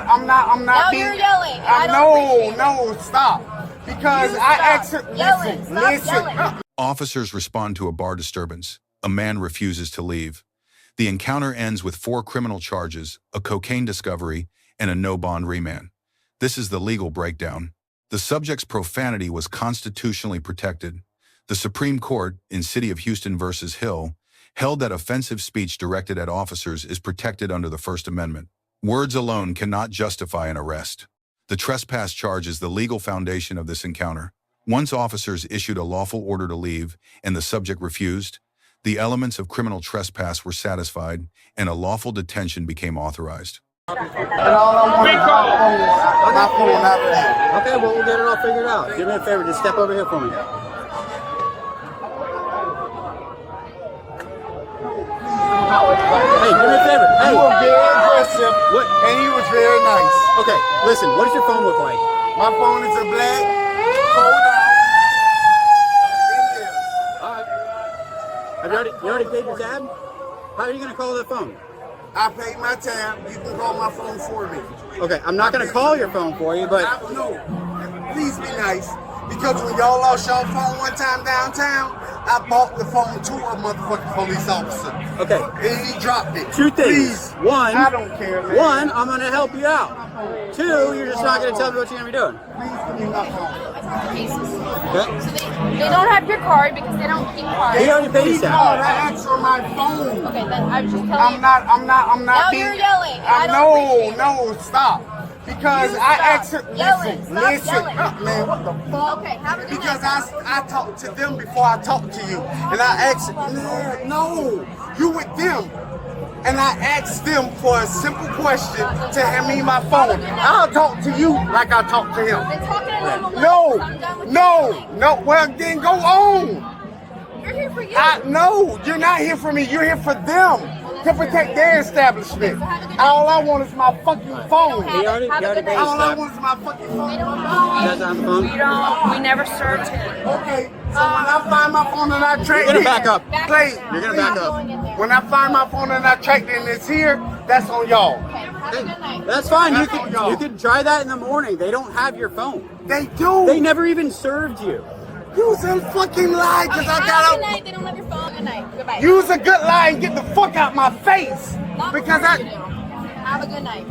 I'm not Now being. you're yelling. I don't appreciate No, stop. Because I actually listen. Officers respond to a bar disturbance. A man refuses to leave. The encounter ends with 4 criminal charges, a cocaine discovery, and a no-bond remand. This is the legal breakdown. The subject's profanity was constitutionally protected. The Supreme Court, in City of Houston versus Hill, held that offensive speech directed at officers is protected under the First Amendment. Words alone cannot justify an arrest. The trespass charge is the legal foundation of this encounter. Once officers issued a lawful order to leave and the subject refused, the elements of criminal trespass were satisfied and a lawful detention became authorized. And all I want is my phone out of there. Okay, well, we'll get it all figured out. Do me a favor, just step over here for me. Hey, do me a favor. Hey. You were very aggressive, What? and he was very nice. Okay, listen, what does your phone look like? My phone is a black fold out. Alright. Have you already paid your tab? How are you going to call that phone? I paid my tab. You can call my phone for me. Okay, I'm not going to call your phone for you, but... No, please be nice. Because when y'all lost y'all phone one time downtown, I bought the phone to a motherfucking police officer. Okay. And he dropped it. 2 things. Please. One, I don't care, man. One, I'm going to help you out. 2, you're just not going to tell me what you're going to be doing. Please give me my phone. Cases. Okay? So they don't have your card because they don't keep cards. He already paid his Please, tab. I asked for my phone. Okay, then I was just telling I'm you. not Now being. you're yelling. I don't appreciate No, stop. Because You I stop actually yelling. listen, Stop listen, yelling. man, what the fuck? Okay, have a good Because night. I talked to them before I talked to you, and I asked, no, you with them, and I asked them for a simple question to hand me my phone. I'll talk to you like I talk to him. Been talking a little loud, so I'm done with you. No. Well, then go on. You're here for you. No, you're not here for me. You're here for them. To protect their establishment. All I want is my fucking phone. He already paid his All I tab. want is my fucking phone. You guys on the phone? We never served him. Okay, so when I find my phone and I track You're gonna it, back up. Please, You're gonna back up. when I find my phone and I track it and it's here, that's on y'all. Okay, have a good night. That's fine. That's on y'all. You can try that in the morning. They don't have your phone. They do. They never even served you. Use a fucking lie because I Have a good got night. They don't have your phone. Good night. Goodbye. Use a good lie and get the fuck out my face. Not Because before you I. do. Have a good night.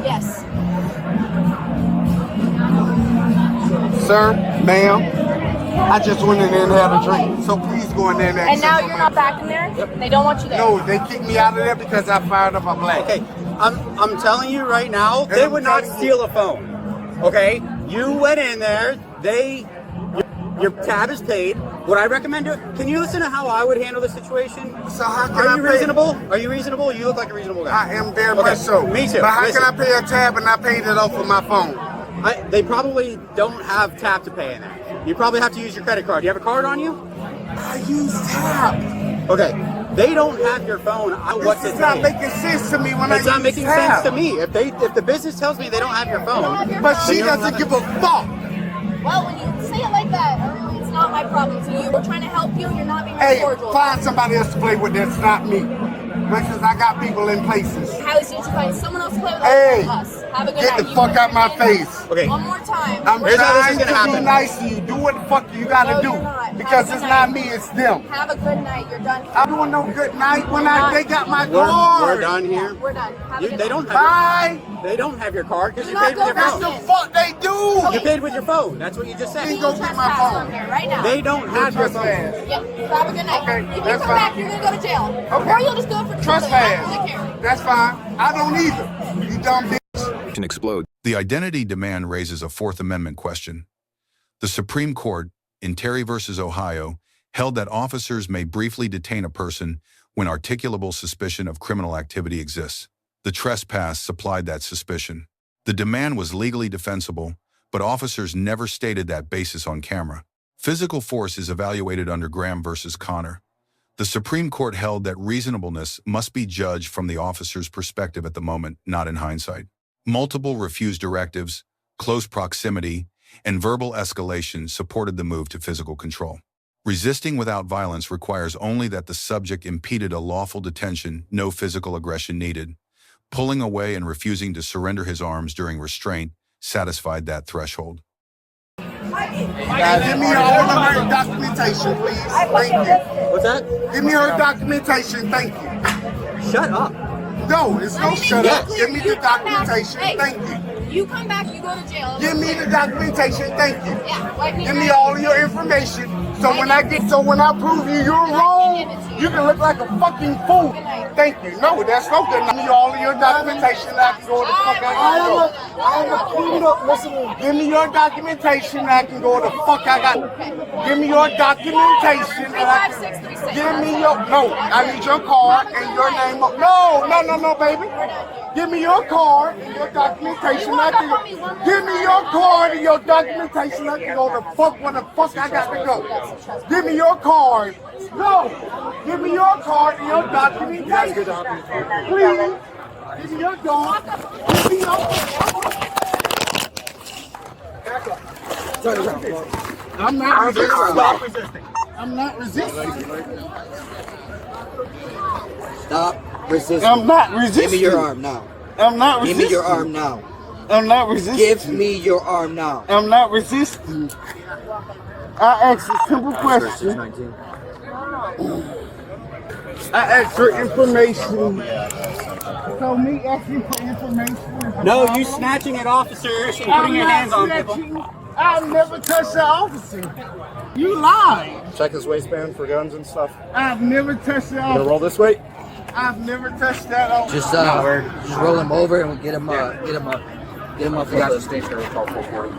Yes. Sir, ma'am, I just went in there and had a drink. So please go in there and And now you're not back in there? They don't want you there. No, they kicked me out of there because I fired up a black. Okay, I'm telling you right now, they I'm would not telling you. steal a phone. Okay, you went in there. Your tab is paid. Would I recommend it? Can you listen to how I would handle the situation? So how can Are I you pay? reasonable? Are you reasonable? You look like a reasonable guy. I am very Okay, much so. me too. But how Listen. can I pay a tab and I paid it off of my phone? They probably don't have tap to pay in there. You probably have to use your credit card. Do you have a card on you? I use tab. Okay, they don't have your phone. What's This it is not mean? making sense to me when It's I not use making tab. sense to me. If the business tells me they don't have your phone, But she then you don't doesn't have give a fuck. Well, when you say it like that, it's not my problem to you. We're trying to help you. You're not being Hey, cordial. find somebody else to play with that's not me. Because I got people in places. How is it you find someone else to play with Hey, other than us? Have a good get night. the You fuck out my understand? face. Okay. One more time. I'm Here's how this trying is to gonna be happen. nice to you. Do what the fuck you gotta No, do. you're not. Because Have a it's good not night. me, it's them. Have a good night. You're done. I'm doing no good night when they got my We're card. done here. We're done. Have a You, good they night. don't have Bye. they don't have your card because Do you not paid with go your back phone. That's the fuck they do. You paid with your phone. That's what you just said. Then go get my Trespass phone. on here right now. They don't have your phone. Trespass. Yep. Have a good night. Okay, If you that's come back, fine. you're gonna go to jail. Okay. Or you'll just do it for trespassing. I don't really care. Trespass. That's fine. I don't either. You dumb bitch. Can explode. The identity demand raises a Fourth Amendment question. The Supreme Court, in Terry versus Ohio, held that officers may briefly detain a person when articulable suspicion of criminal activity exists. The trespass supplied that suspicion. The demand was legally defensible, but officers never stated that basis on camera. Physical force is evaluated under Graham versus Connor. The Supreme Court held that reasonableness must be judged from the officer's perspective at the moment, not in hindsight. Multiple refused directives, close proximity, and verbal escalation supported the move to physical control. Resisting without violence requires only that the subject impeded a lawful detention, no physical aggression needed. Pulling away and refusing to surrender his arms during restraint satisfied that threshold. Give me all of her documentation, please. Thank you. What's that? Give me her documentation. Thank you. Shut up. No, it's no shut up. Give me the documentation. Hey. Thank you. You come back, you go to jail. Give me the documentation. Thank you. Yeah, like Give me all of your information. So when I prove you're wrong, you can look like a fucking fool. Thank you. No, that's no good. Give me all of your documentation. I can go the fuck I got to go. Listen, Give me your documentation. I can go the fuck I got. Give me your documentation. 35636. Give me your I need your card and your name. No, baby. Give me your card and your documentation. Give me your card and your documentation. I can go the fuck where the fuck I got to go. Give me your card. No. Give me your card and your documentation. Please. Give me your card. Give me your turn around. I'm not resisting. Stop resisting. I'm not resisting. Stop resisting. I'm not resisting. Give me your arm now. I'm not resisting. Give me your arm now. I'm not resisting. Give me your arm now. I'm not resisting. I asked a simple question. I asked for information. So me asking for information. No, you snatching at officers and putting your hands on people. I've never touched an officer. You lied. Check his waistband for guns and stuff. I've never touched an Gonna officer. roll this way? I've never touched that officer. Just roll him over and we'll get him up. Get him up. You guys are stationary. Call 440.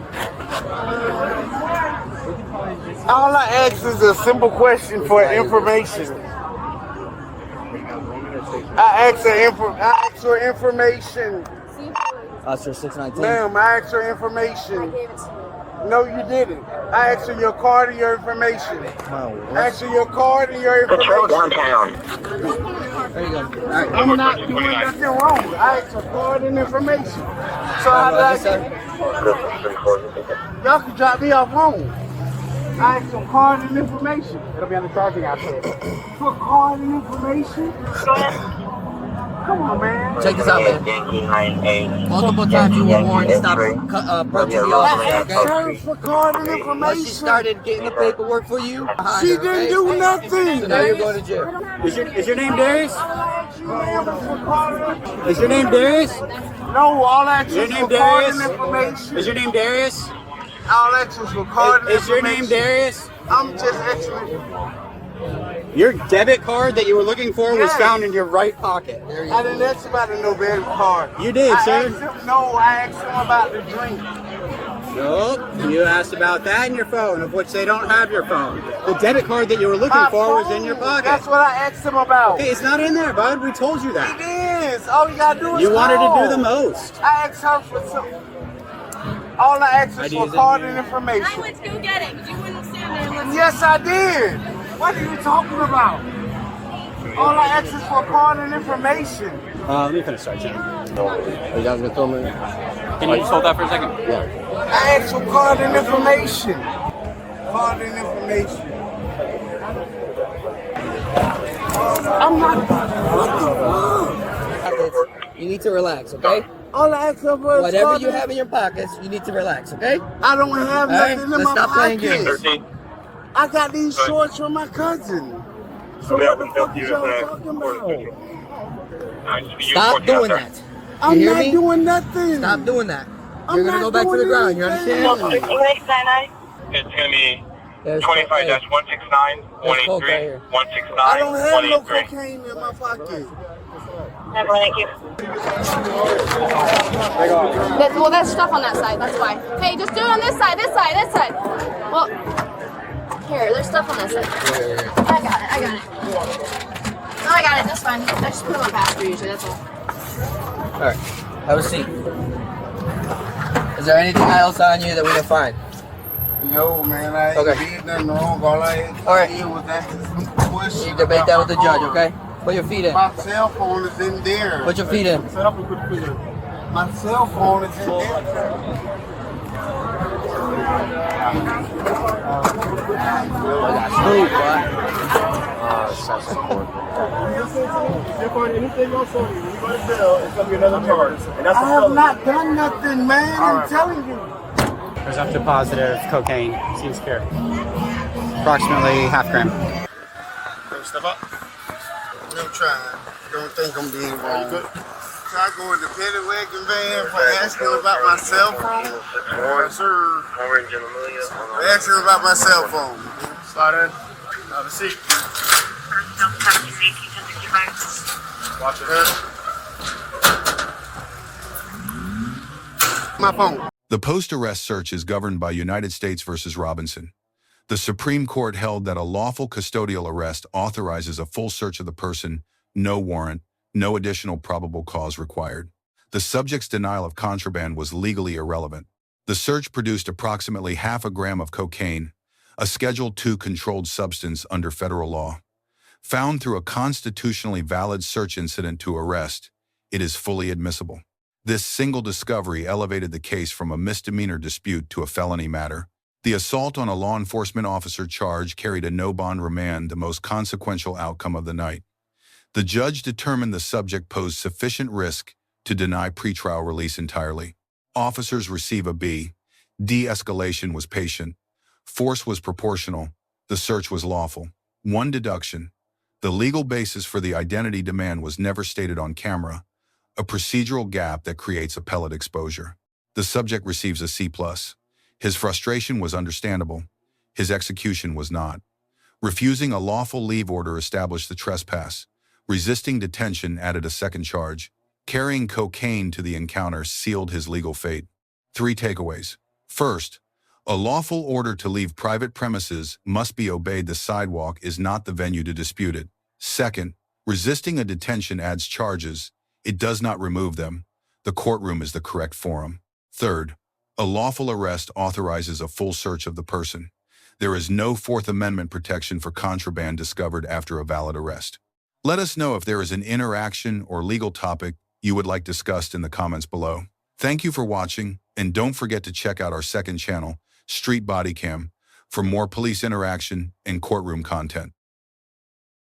All I ask is a simple question for information. I asked for information. Officer 619. Ma'am, I asked for information. No, you didn't. I asked for your card and your information. I asked for your card and your information. downtown. There you go. All right. I'm not doing nothing wrong. I asked for card and information. So y'all can drop me off home. I asked for card and information. It'll be on the charging outside. For card and information? Come on, man. Check this out, man. Multiple times you were warned to stop approaching the officer, okay? Search for card and Once she information. started getting the paperwork for you, behind She her, didn't okay? do nothing. So now you're going to jail. Is your name Darius? Is your name Darius? No, all that Your is name for card and Darius? information. Is your name Darius? All that is for card and Is your information. name Darius? I'm just actually. Your debit card that you were looking for was Yes. found in your right pocket. I didn't ask about a no debit card. You did, I sir. asked him, no, I asked him about the drink. Nope. You asked about that in your phone, of which they don't have your phone. The debit card that you were looking for was in your pocket. That's what I asked him about. Hey, it's not in there, bud. We told you It that. is. All you gotta do is You wanted call. to do the most. I asked her for some. All I asked is ID for is in card here. and I information. went to go get it because you wouldn't stand there and listen. Yes, I did. What are you talking about? All I asked is for card and information. Let me finish searching. Are you guys gonna film me? Can you just hold that for a second? Yeah. I asked for card and information. Card and information. I'm not. What the fuck? You need to relax, okay? All I asked for was Whatever card you and- have in your pockets, you need to relax, okay? I don't have All right, nothing in let's my stop playing games. pockets. I got these shorts from my cousin. So what the fuck is y'all talking about? Stop doing that. I'm You hear not me? doing nothing. Stop doing that. I'm You're gonna not go back to the doing ground. You anything. understand? It's gonna be There's 25-169, There's coke 183, right here. 169, I don't have no 183. cocaine in my pocket. Thank you. Well, there's stuff on that side. That's why. Hey, just do it on this side. This side. This side. Well, here. There's stuff on that side. I got it. I got it. No, I got it. That's fine. I just put it on passenger usually. That's all. All right. Have a seat. Is there anything else on you that we can find? No, man, I ain't Okay. did nothing wrong. All I All right. did was ask some questions. You debate that with the judge, okay? Put your feet in. My cell phone is in there. Put your feet in. My cell phone is in there. If you find anything else on you, when you go to jail, it's gonna be another charge. And that's I have not done nothing, man. I'm telling you. Presumptive positive cocaine. Seems clear. Approximately half gram. Step up. I'm trying. Don't think I'm being wrong. Can I go in the petty wagon van for asking about my cell phone? Yes, sir. For asking about my cell phone. Slide in. Have a seat. Watch your head. My phone. The post-arrest search is governed by United States versus Robinson. The Supreme Court held that a lawful custodial arrest authorizes a full search of the person, no warrant, no additional probable cause required. The subject's denial of contraband was legally irrelevant. The search produced approximately half a gram of cocaine, a Schedule II controlled substance under federal law. Found through a constitutionally valid search incident to arrest, it is fully admissible. This single discovery elevated the case from a misdemeanor dispute to a felony matter. The assault on a law enforcement officer charge carried a no-bond remand, the most consequential outcome of the night. The judge determined the subject posed sufficient risk to deny pretrial release entirely. Officers receive a B. De-escalation was patient. Force was proportional. The search was lawful. One deduction. The legal basis for the identity demand was never stated on camera, a procedural gap that creates appellate exposure. The subject receives a C+. His frustration was understandable. His execution was not. Refusing a lawful leave order established the trespass. Resisting detention added a second charge. Carrying cocaine to the encounter sealed his legal fate. 3 takeaways. First, a lawful order to leave private premises must be obeyed. The sidewalk is not the venue to dispute it. Second, resisting a detention adds charges. It does not remove them. The courtroom is the correct forum. Third, a lawful arrest authorizes a full search of the person. There is no Fourth Amendment protection for contraband discovered after a valid arrest. Let us know if there is an interaction or legal topic you would like discussed in the comments below. Thank you for watching, and don't forget to check out our second channel, Street Bodycam, for more police interaction and courtroom content.